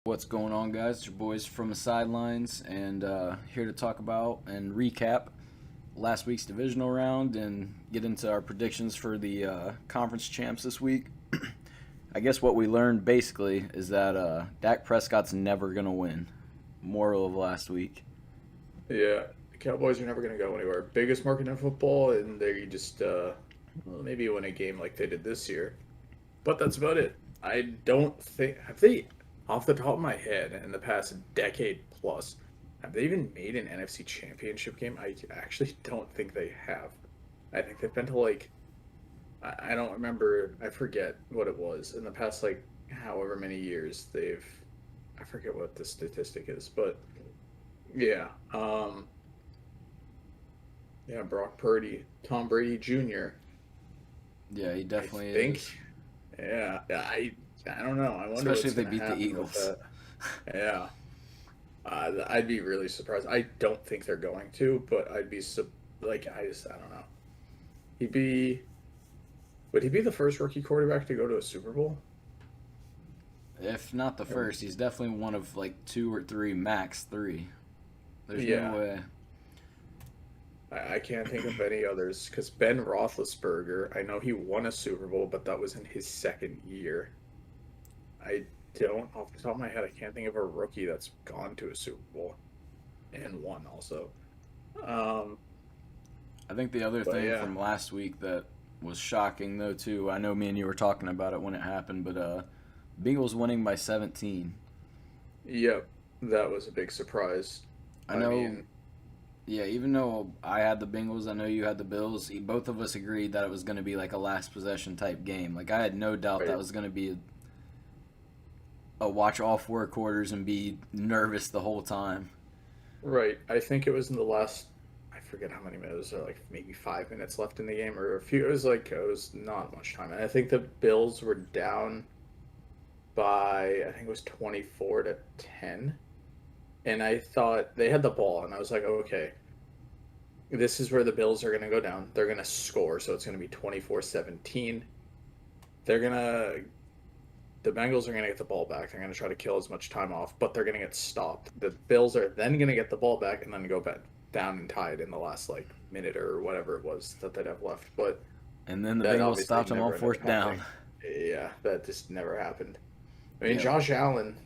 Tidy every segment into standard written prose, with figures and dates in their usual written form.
What's going on, guys? It's your boys from the sidelines, and here to talk about and recap last week's divisional round and get into our predictions for the conference champs this week. I guess what we learned basically is that Dak Prescott's never going to win. Moral of last week. Yeah, the Cowboys are never going to go anywhere. Biggest market in football, and they just well, maybe win a game like they did this year. But that's about it. I don't think have they, off the top of my head, in the past decade plus, have they even made an NFC Championship game? I actually don't think they have. I think they've been to like I don't remember. I forget what it was in the past like however many years they've. I forget what the statistic is, but yeah. Yeah, Brock Purdy, Tom Brady Jr. Yeah, he I definitely think. is. Yeah, I don't know. I wonder Especially what's if they gonna beat the happen with Eagles. that. Yeah, I'd be really surprised. I don't think they're going to, but I'd be like I don't know. He'd be would he be the first rookie quarterback to go to a Super Bowl? If not the first, he's definitely one of like two or three, max three. There's no Yeah, way. I can't think of any others because Ben Roethlisberger. I know he won a Super Bowl, but that was in his second year. I don't, off the top of my head, I can't think of a rookie that's gone to a Super Bowl and won also. Um, I think the other but thing yeah, from last week that was shocking though too. I know me and you were talking about it when it happened, but Bengals winning by 17. yep, that was a big surprise. I I know. mean, Yeah, even though I had the Bengals, I know you had the Bills. Both of us agreed that it was going to be like a last possession type game. Like I had no doubt that right, was going to be a watch all four quarters and be nervous the whole time. right. I think it was in the last, I forget how many minutes, or like maybe 5 minutes left in the game, or a few. It was not much time, and I think the Bills were down by, I think it was 24-10, and I thought they had the ball, and I was like, okay, this is where the Bills are going to go down. They're going to score, so it's going to be 24-17. They're going to the Bengals are going to get the ball back. They're going to try to kill as much time off, but they're going to get stopped. The Bills are then going to get the ball back and then go back down and tie it in the last like minute or whatever it was that they'd have left. But And then the that Bengals obviously stopped him on never ended up fourth down. happening. Yeah, that just never happened. I mean, Yeah, Josh Allen,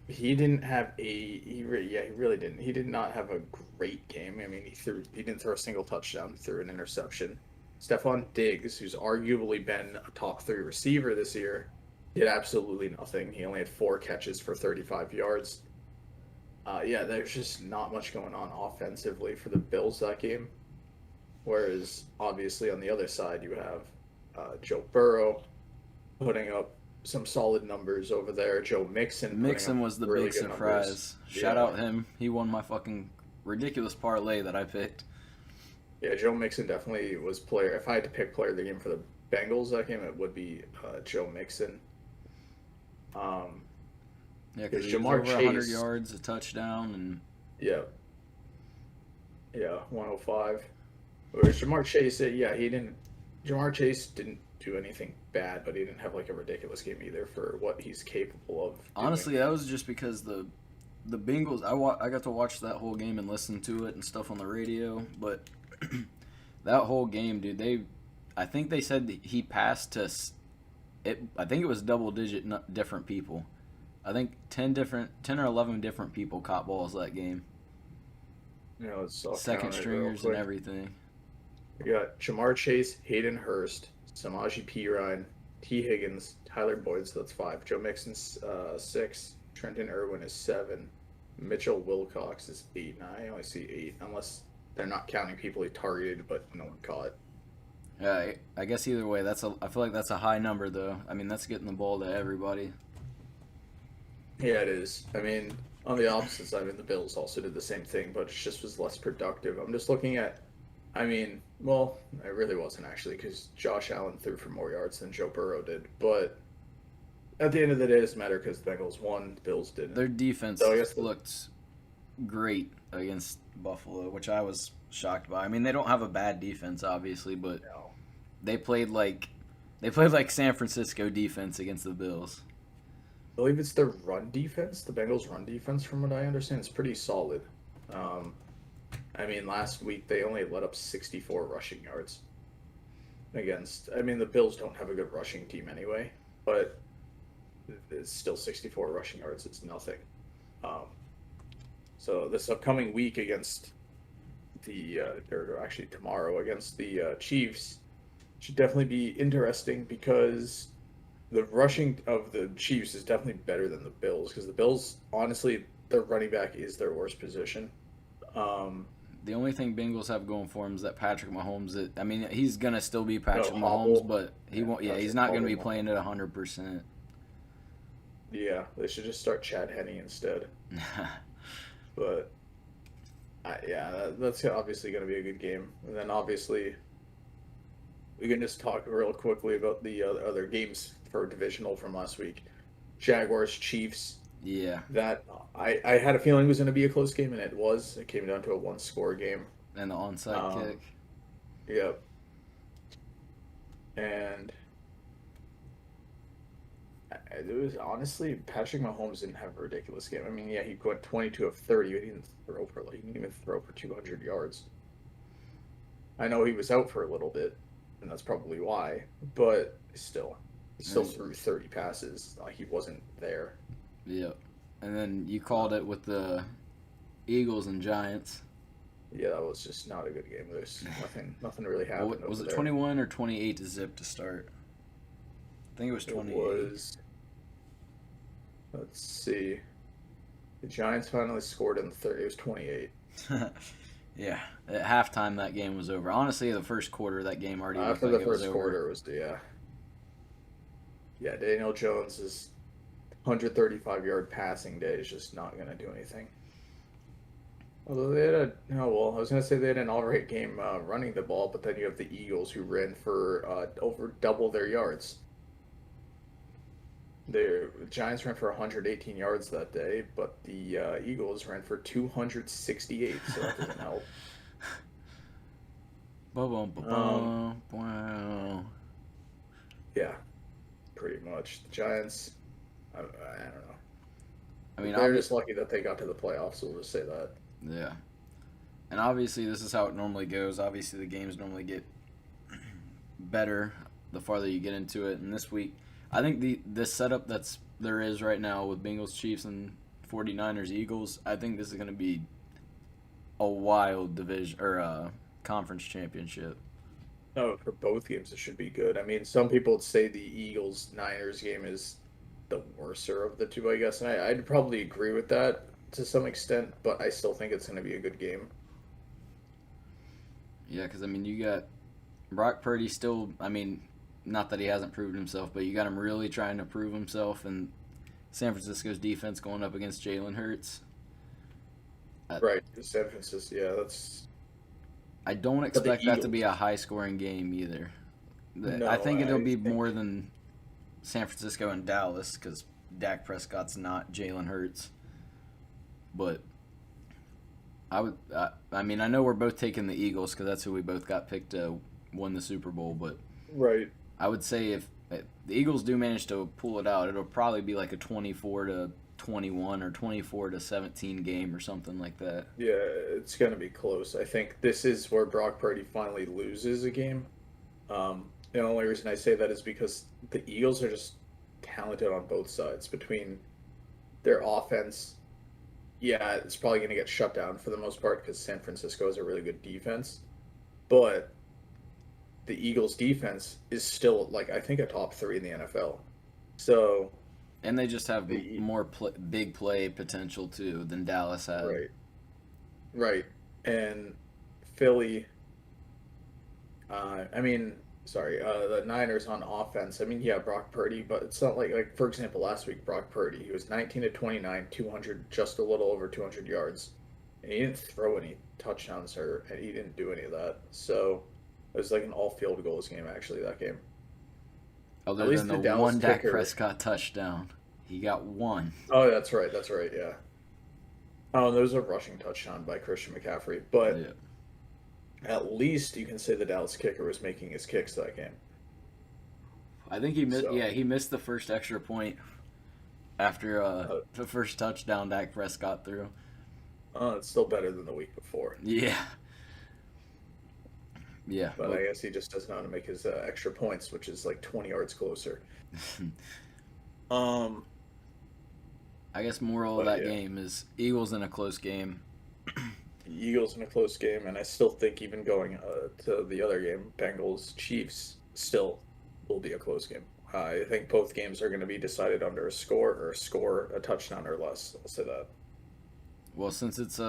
he didn't have yeah, he really didn't. He did not have a great game. I mean, he didn't throw a single touchdown, he threw an interception. Stephon Diggs, who's arguably been a top three receiver this year, did absolutely nothing. He only had four catches for 35 yards. Yeah, there's just not much going on offensively for the Bills that game. Whereas, obviously, on the other side, you have Joe Burrow putting up some solid numbers over there. Joe Mixon putting up Mixon was the really big good numbers. surprise. Shout Yeah, out him. He won my fucking ridiculous parlay that I picked. yeah, Joe Mixon definitely was player. If I had to pick player of the game for the Bengals that game, it would be Joe Mixon. Um, Yeah, because because he was Jamar over 100 Chase, yards, a touchdown, and yeah, yeah, 105. Whereas Jamar Chase, yeah, he didn't. Jamar Chase didn't do anything bad, but he didn't have like a ridiculous game either for what he's capable of doing. honestly, that was just because the Bengals. I got to watch that whole game and listen to it and stuff on the radio, but that whole game, dude, I think they said that he passed to it. I think it was double digit different people. I think 10 or 11 different people caught balls that game. I'll Second count it real stringers and quick. everything. We got Jamar Chase, Hayden Hurst, Samaje Perine, T. Higgins, Tyler Boyd, so that's five. Joe Mixon's six. Trenton Irwin is seven. Mitchell Wilcox is eight. Now I only see eight, unless they're not counting people he targeted, but no one caught. Yeah, I guess either way, I feel like that's a high number though. I mean, that's getting the ball to everybody. Yeah, it is. I mean, on the opposite side, I mean, the Bills also did the same thing, but it just was less productive. I'm just looking at, I mean, well, it really wasn't actually because Josh Allen threw for more yards than Joe Burrow did. But at the end of the day, it doesn't matter because the Bengals won, the Bills didn't. Their defense So I guess looked great against Buffalo, which I was shocked by. I mean, they don't have a bad defense, obviously, but no. they played like they played like San Francisco defense against the Bills. believe it's their run defense. The Bengals' run defense, from what I understand, is pretty solid. Um, I mean, last week they only let up 64 rushing yards against. I mean, the Bills don't have a good rushing team anyway, but it's still 64 rushing yards. It's nothing. Um, so this upcoming week against or actually tomorrow against the Chiefs should definitely be interesting because the rushing of the Chiefs is definitely better than the Bills because the Bills, honestly, their running back is their worst position. Um, The only thing Bengals have going for him is that Patrick Mahomes. I mean, he's gonna still be Patrick no, Mahomes, Hobble. but he Yeah, won't. Yeah, he's Patrick not gonna Hobble be Mahomes. playing at 100%. Yeah, they should just start Chad Henne instead. But yeah, that's obviously going to be a good game. And then obviously we can just talk real quickly about the other games for divisional from last week. Jaguars, Chiefs. Yeah, That I had a feeling it was going to be a close game, and it was. It came down to a one-score game. and the onside Um, kick. yep. And it was honestly Patrick Mahomes didn't have a ridiculous game. I mean, yeah, he went 22 of 30, but he didn't even throw for 200 yards. I know he was out for a little bit, and that's probably why. But still, he still And, threw 30 passes. Like he wasn't there. yeah, and then you called it with the Eagles and Giants. Yeah, that was just not a good game. There's nothing really happened Was over it there. 21 or 28 to zip to start? I think it was It 28. was. Let's see. The Giants finally scored in the third. It was 28. Yeah, at halftime that game was over. Honestly, the first quarter that game already looked After like the it was first over. quarter was yeah. Daniel Jones's 135-yard passing day is just not going to do anything. Although they had I was going to say they had an all right game running the ball, but then you have the Eagles who ran for over double their yards. The Giants ran for 118 yards that day, but the Eagles ran for 268, so that doesn't help. Ba-bum, Um, ba-bum, wow. yeah, pretty much. The Giants, I don't know. I mean, They're just lucky that they got to the playoffs, so we'll just say that. yeah. And obviously, this is how it normally goes. Obviously, the games normally get better the farther you get into it. And this week, I think the setup there is right now with Bengals, Chiefs, and 49ers, Eagles, I think this is going to be a wild division or conference championship. No, for both games, it should be good. I mean, some people would say the Eagles Niners game is the worser of the two, I guess, and I'd probably agree with that to some extent, but I still think it's going to be a good game. Yeah, because I mean, you got Brock Purdy still. I mean, not that he hasn't proved himself, but you got him really trying to prove himself, and San Francisco's defense going up against Jalen Hurts. I, Right, San Francisco, yeah, that's. I don't But the expect that to be Eagles, a high scoring game either. I no, think it'll I be think. more than San Francisco and Dallas because Dak Prescott's not Jalen Hurts. But I mean, I know we're both taking the Eagles because that's who we both got picked to win the Super Bowl. But Right. I would say if the Eagles do manage to pull it out, it'll probably be like a 24-21 or 24-17 game or something like that. Yeah, it's going to be close. I think this is where Brock Purdy finally loses a game. The only reason I say that is because the Eagles are just talented on both sides. Between their offense, yeah, it's probably going to get shut down for the most part because San Francisco has a really good defense. But the Eagles' defense is still, like, I think a top three in the NFL. So, And they just have the more big play potential too than Dallas had. right, right. And Philly, I mean, sorry, the Niners on offense. I mean, yeah, Brock Purdy, but it's not like for example, last week Brock Purdy, he was 19 to 29, 200, just a little over 200 yards, and he didn't throw any touchdowns and he didn't do any of that. So it was like an all field goals game actually that game. At Other than least the the Dallas one Dak kicker. Prescott touchdown, he got one. Oh, that's right, that's right, yeah. Oh, there was a rushing touchdown by Christian McCaffrey, but Yeah. at least you can say the Dallas kicker was making his kicks that game. I think he missed. So Yeah, he missed the first extra point. after Uh, the first touchdown Dak Prescott threw. it's still better than the week before. Yeah, yeah, But but I guess he just doesn't know how to make his extra points, which is like 20 yards closer. Um, I guess moral of but that yeah, game is Eagles in a close game. Eagles in a close game, and I still think even going to the other game, Bengals Chiefs, still will be a close game. I think both games are going to be decided under a score or a score, a touchdown or less. I'll say that. Well,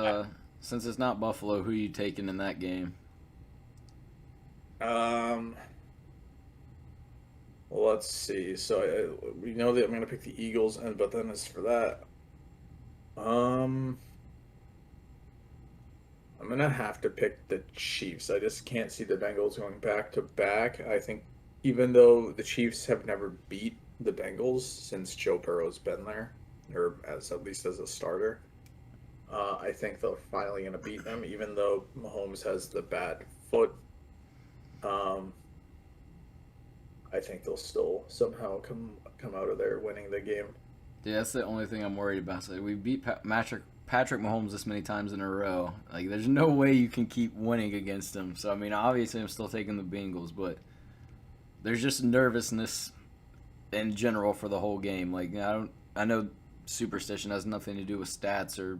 I, since it's not Buffalo, who you taking in that game? um, well, let's see. So we know that I'm going to pick the Eagles, and but then as for that, um, I'm gonna have to pick the Chiefs. I just can't see the Bengals going back to back. I think even though the Chiefs have never beat the Bengals since Joe Burrow's been there, or as at least as a starter, I think they're finally gonna beat them. Even though Mahomes has the bad foot, um, I think they'll still somehow come out of there winning the game. Yeah, that's the only thing I'm worried about. So we beat Patrick Mahomes this many times in a row. Like, there's no way you can keep winning against him. So I mean, obviously, I'm still taking the Bengals, but there's just nervousness in general for the whole game. Like, I know superstition has nothing to do with stats or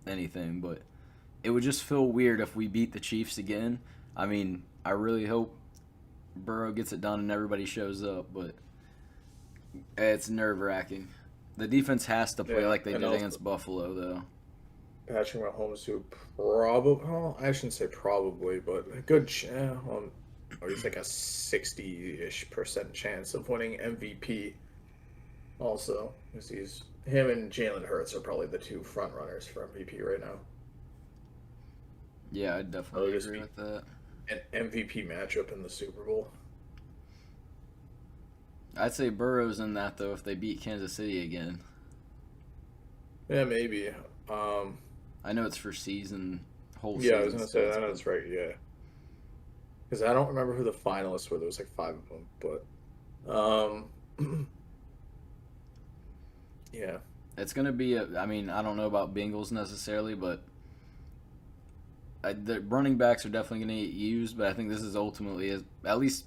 anything, but it would just feel weird if we beat the Chiefs again. I mean, I really hope Burrow gets it done and everybody shows up, but it's nerve wracking. The defense has to play Yeah, like they and did also against Buffalo, though. Patrick Mahomes, who probably, well, I shouldn't say probably, but a good, well, or he's like a 60-ish% chance of winning MVP. Also, because he's him and Jalen Hurts are probably the two front runners for MVP right now. Yeah, I It'll definitely just agree be with that. an MVP matchup in the Super Bowl. I'd say Burrow's in that, though, if they beat Kansas City again. Yeah, maybe. Um, I know it's for whole yeah, I was season gonna say stats, that. but That's right. Yeah, because I don't remember who the finalists were. There was like five of them, but yeah. it's going to be I mean, I don't know about Bengals necessarily, but the running backs are definitely going to get used, but I think this is ultimately, at least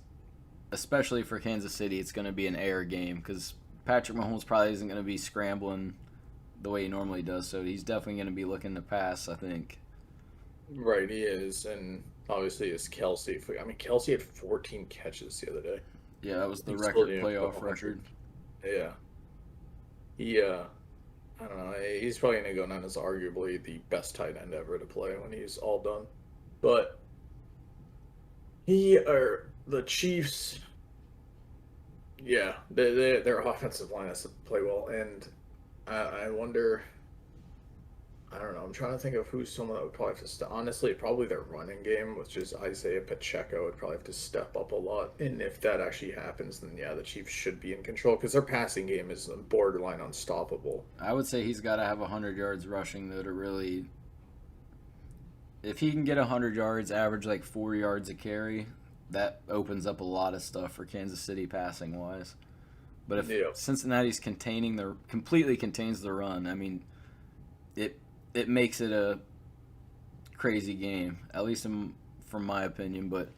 especially for Kansas City, it's going to be an air game because Patrick Mahomes probably isn't going to be scrambling the way he normally does, so he's definitely going to be looking to pass, I think. Right, he is, and obviously it's Kelsey. I mean, Kelsey had 14 catches the other day. Yeah, that was the He still record didn't put up playoff 100. record. Yeah, he. I don't know. He's probably gonna go down as arguably the best tight end ever to play when he's all done. But he or the Chiefs. Yeah, their offensive line has to play well, and I wonder. I don't know. I'm trying to think of who's someone that would probably have to step. Honestly, probably their running game, which is Isaiah Pacheco, would probably have to step up a lot. And if that actually happens, then yeah, the Chiefs should be in control because their passing game is borderline unstoppable. I would say he's got to have 100 yards rushing, though, to really. If he can get 100 yards, average like 4 yards a carry, that opens up a lot of stuff for Kansas City passing wise. But if Yeah, Cincinnati's completely contains the run, I mean, it it makes it a crazy game, at least from my opinion. But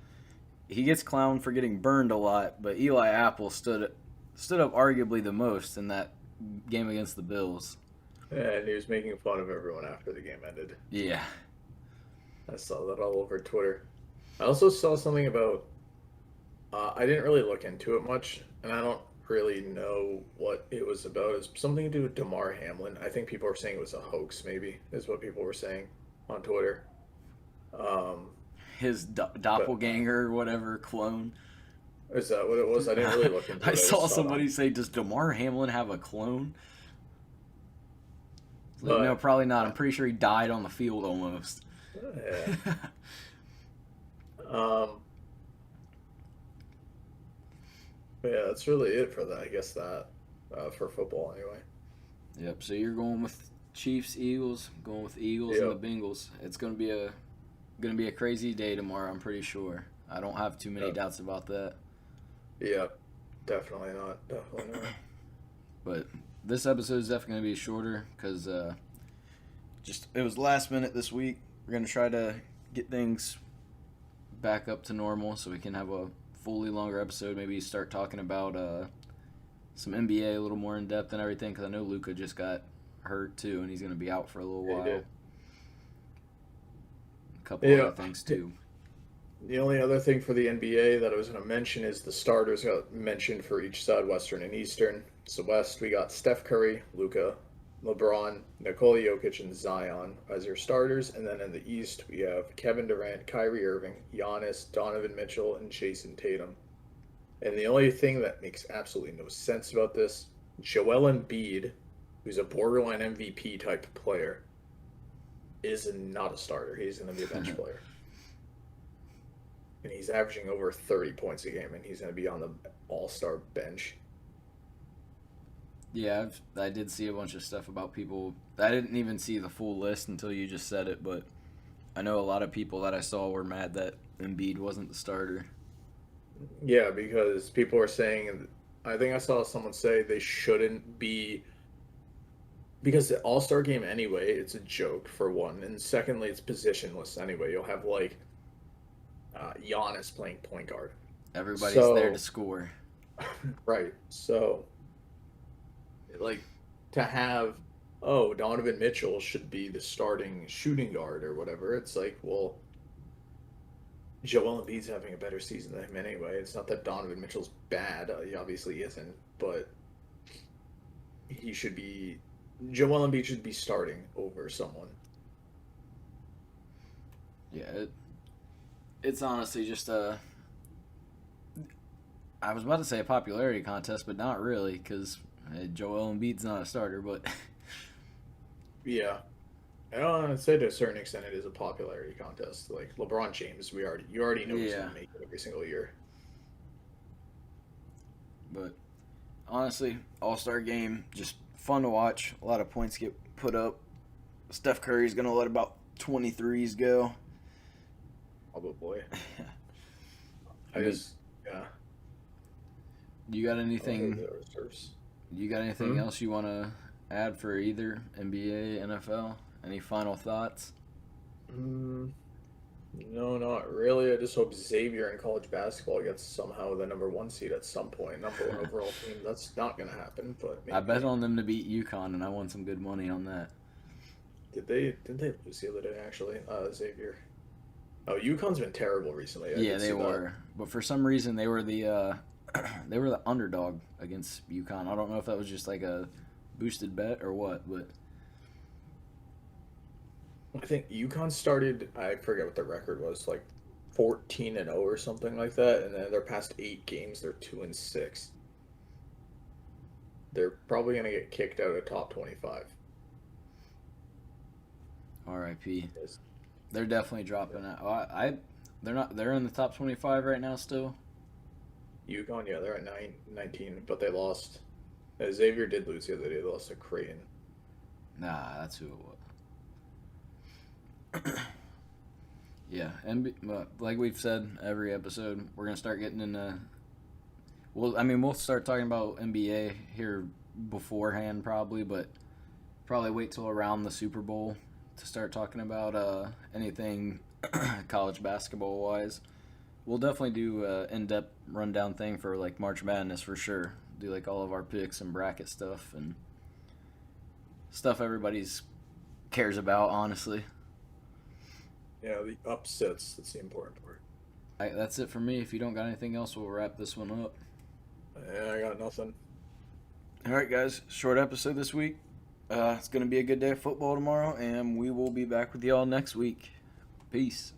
he gets clowned for getting burned a lot, but Eli Apple stood up arguably the most in that game against the Bills. and he was making fun of everyone after the game ended. Yeah, I saw that all over Twitter. I also saw something about. I didn't really look into it much, and I don't really know what it was about. It's something to do with Damar Hamlin. I think people were saying it was a hoax. Maybe is what people were saying on Twitter. Um, his but doppelganger or whatever clone. is that what it was? I didn't really look into I it. I saw just saw it somebody on. say, "Does Damar Hamlin have a clone?" It's like, no, But probably not. I'm pretty sure he died on the field almost. yeah. Um, but yeah, that's really it for that. I guess that for football anyway. Yep. So you're going with Chiefs, Eagles. Going with Eagles and the Yep. Bengals. It's gonna be a crazy day tomorrow. I'm pretty sure. I don't have too many Yep. doubts about that. Yep. Definitely not. Definitely not. But this episode is definitely going to be shorter because just it was last minute this week. We're going to try to get things back up to normal so we can have a fully longer episode. Maybe start talking about some NBA a little more in depth and everything because I know Luka just got hurt too and he's going to be out for a little while. A couple other things too. The only other thing for the NBA that I was going to mention is the starters got mentioned for each side, Western and Eastern. So West, we got Steph Curry, Luka, LeBron, Nikola Jokic, and Zion as your starters. And then in the East, we have Kevin Durant, Kyrie Irving, Giannis, Donovan Mitchell, and Jason Tatum. And the only thing that makes absolutely no sense about this, Joel Embiid, who's a borderline MVP type player, is not a starter. He's going to be a bench player. And he's averaging over 30 points a game, and he's going to be on the all-star bench. Yeah, I did see a bunch of stuff about people. I didn't even see the full list until you just said it, but I know a lot of people that I saw were mad that Embiid wasn't the starter. Yeah, because people are saying, I think I saw someone say they shouldn't be, because the all-star game anyway, it's a joke for one, and secondly, it's positionless anyway. You'll have like Giannis playing point guard. Everybody's there to score. Right. So, like, to have, oh, Donovan Mitchell should be the starting shooting guard or whatever, it's like, well, Joel Embiid's having a better season than him anyway. It's not that Donovan Mitchell's bad. He obviously isn't, but he should be, Joel Embiid should be starting over someone. Yeah, it's honestly just I was about to say a popularity contest, but not really, because Joel Embiid's not a starter, but... Yeah. I'd say to a certain extent it is a popularity contest. Like, LeBron James, you already know he's going to make it every single year. But, honestly, all-star game, just fun to watch. A lot of points get put up. Steph Curry's going to let about 23s go. Probably. Yeah. You got anything? Else you want to add for either NBA, NFL? Any final thoughts? No, not really. I just hope Xavier in college basketball gets somehow the number 1 seed at some point. Number 1 overall team. That's not going to happen. But maybe. I bet on them to beat UConn, and I won some good money on that. Did they lose the other day? Actually, Xavier. Oh, UConn's been terrible recently. Yeah, they were. But for some reason, they were the underdog against UConn. I don't know if that was just like a boosted bet or what, but I think UConn started. I forget what the record was, like 14-0 or something like that, and then their past 8 games, they're 2-6. They're probably gonna get kicked out of top 25. R.I.P. They're definitely dropping out. They're not. They're in the top 25 right now still. UConn, yeah, they're at 19, but they lost. Xavier did lose the other day. They lost to Creighton. Nah, that's who it was. Yeah, and like we've said every episode, we're gonna start getting into. We'll start talking about NBA here beforehand probably, but probably wait till around the Super Bowl to start talking about anything college basketball wise. We'll definitely do an in-depth rundown thing for like March Madness for sure. Do like all of our picks and bracket stuff and stuff everybody's cares about, honestly. Yeah, the upsets, that's the important part. That's it for me. If you don't got anything else, we'll wrap this one up. Yeah, I got nothing. All right, guys. Short episode this week. It's going to be a good day of football tomorrow, and we will be back with y'all next week. Peace.